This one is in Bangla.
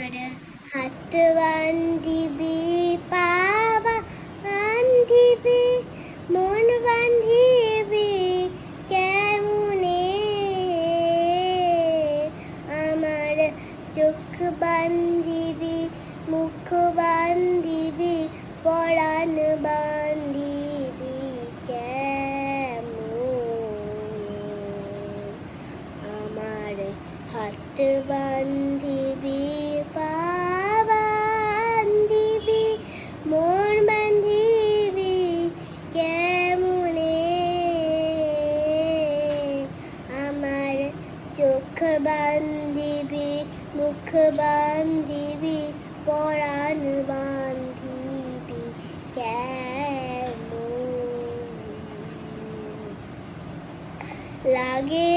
আমার হাত বান্ধিবি, পা বান্ধিবি, মন বান্ধিবি কেমনে, আমার চোখ বান্ধিবি, মুখ বান্ধিবি, পরাণ বান্ধিবি কেমনে, আমার হাত বান্ধিবি, পা বান্ধিবি, মন বান্ধিবি কেমনে, আমার চোখ বান্ধিবি, মুখ বান্ধিবি, পরাণ বান্ধিবি কেমনে, লাগে